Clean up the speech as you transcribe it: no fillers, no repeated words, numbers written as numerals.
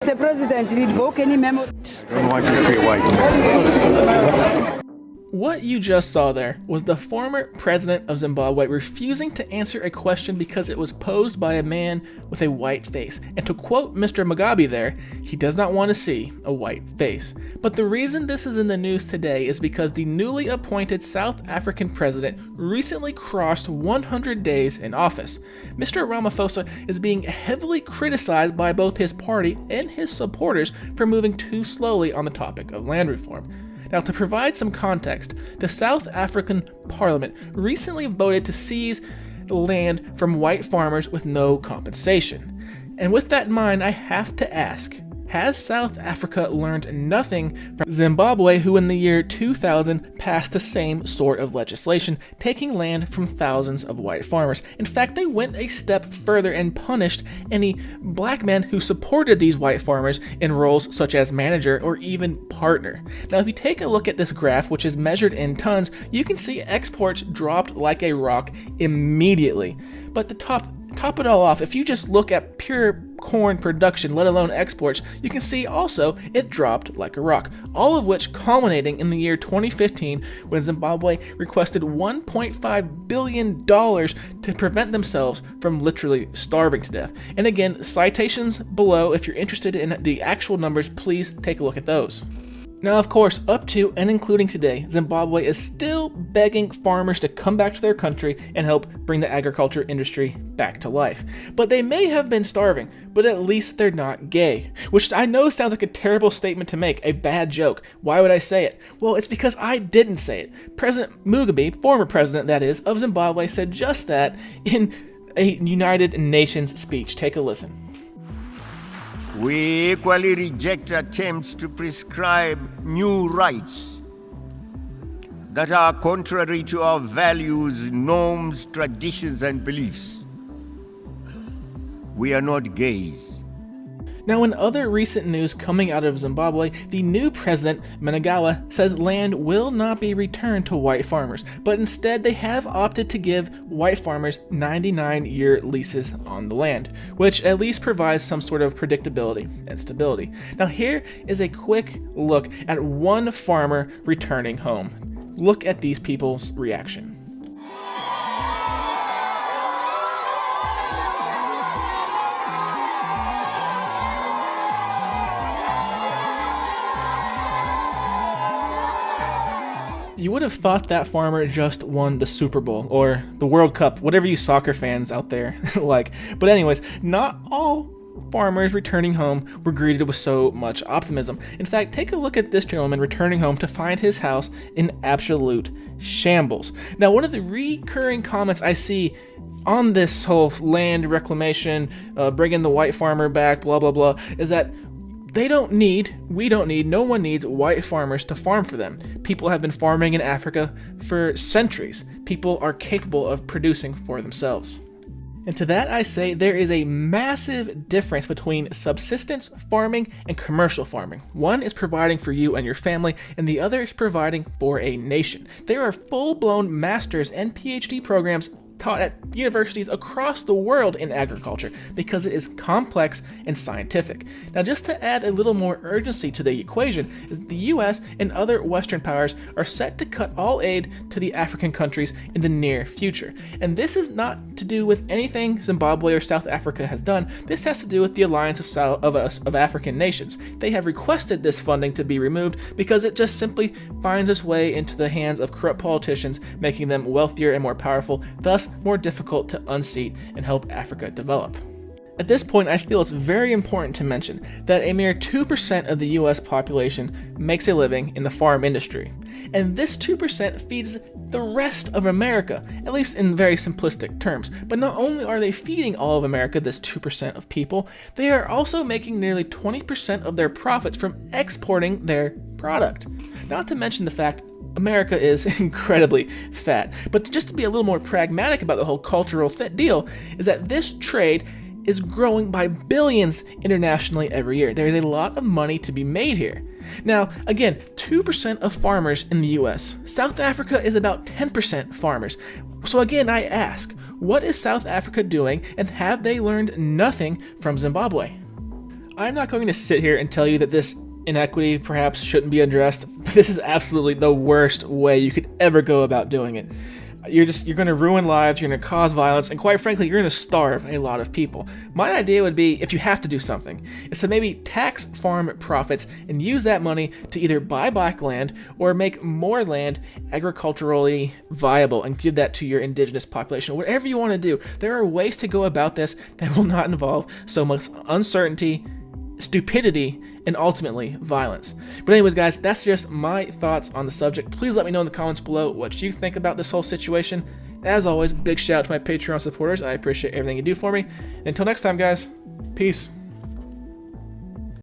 Mr. President, revoke any memo. I don't want to say white. What you just saw there was the former president of Zimbabwe refusing to answer a question because it was posed by a man with a white face. And to quote Mr. Mugabe there, he does not want to see a white face. But the reason this is in the news today is because the newly appointed South African president recently crossed 100 days in office. Mr. Ramaphosa is being heavily criticized by both his party and his supporters for moving too slowly on the topic of land reform. Now, to provide some context, the South African Parliament recently voted to seize land from white farmers with no compensation. And with that in mind, I have to ask, has South Africa learned nothing from Zimbabwe, who in the year 2000 passed the same sort of legislation, taking land from thousands of white farmers? In fact, they went a step further and punished any black men who supported these white farmers in roles such as manager or even partner. Now, if you take a look at this graph, which is measured in tons, you can see exports dropped like a rock immediately. But to top it all off, if you just look at pure corn production, let alone exports, you can see also it dropped like a rock, all of which culminating in the year 2015 when Zimbabwe requested $1.5 billion to prevent themselves from literally starving to death. And again, citations below. If you're interested in the actual numbers, please take a look at those. Now, of course, up to and including today, Zimbabwe is still begging farmers to come back to their country and help bring the agriculture industry back to life. But they may have been starving, but at least they're not gay. Which I know sounds like a terrible statement to make, a bad joke. Why would I say it? Well, it's because I didn't say it. President Mugabe, former president that is, of Zimbabwe, said just that in a United Nations speech. Take a listen. We equally reject attempts to prescribe new rights that are contrary to our values, norms, traditions, and beliefs. We are not gays. Now, in other recent news coming out of Zimbabwe, the new president, Mnangagwa, says land will not be returned to white farmers, but instead they have opted to give white farmers 99-year leases on the land, which at least provides some sort of predictability and stability. Now, here is a quick look at one farmer returning home. Look at these people's reaction. You would have thought that farmer just won the Super Bowl or the World Cup, whatever you soccer fans out there like. But anyways, not all farmers returning home were greeted with so much optimism. In fact, take a look at this gentleman returning home to find his house in absolute shambles. Now, one of the recurring comments I see on this whole land reclamation, bringing the white farmer back, blah, blah, blah, is that we don't need, no one needs white farmers to farm for them. People have been farming in Africa for centuries. People are capable of producing for themselves. And to that I say there is a massive difference between subsistence farming and commercial farming. One is providing for you and your family, and the other is providing for a nation. There are full-blown master's and PhD programs taught at universities across the world in agriculture because it is complex and scientific. Now, just to add a little more urgency to the equation, is the US and other Western powers are set to cut all aid to the African countries in the near future. And this is not to do with anything Zimbabwe or South Africa has done. This has to do with the alliance of African nations. They have requested this funding to be removed because it just simply finds its way into the hands of corrupt politicians, making them wealthier and more powerful, thus more difficult to unseat and help Africa develop. At this point, I feel it's very important to mention that a mere 2% of the US population makes a living in the farm industry. And this 2% feeds the rest of America, at least in very simplistic terms. But not only are they feeding all of America, this 2% of people, they are also making nearly 20% of their profits from exporting their product. Not to mention the fact America is incredibly fat. But just to be a little more pragmatic about the whole cultural deal, is that this trade is growing by billions internationally every year. There is a lot of money to be made here. Now, again, 2% of farmers in the US. South Africa is about 10% farmers. So again, I ask, what is South Africa doing, and have they learned nothing from Zimbabwe? I'm not going to sit here and tell you that this inequity perhaps shouldn't be addressed, but this is absolutely the worst way you could ever go about doing it. You're going to ruin lives, you're going to cause violence, and quite frankly, you're going to starve a lot of people. My idea would be, if you have to do something, is to maybe tax farm profits and use that money to either buy back land or make more land agriculturally viable and give that to your indigenous population. Whatever you want to do, there are ways to go about this that will not involve so much uncertainty, stupidity, and ultimately violence. But anyways, guys, that's just my thoughts on the subject. Please let me know in the comments below what you think about this whole situation. As always, big shout out to my Patreon supporters. I appreciate everything you do for me. Until next time, guys, peace.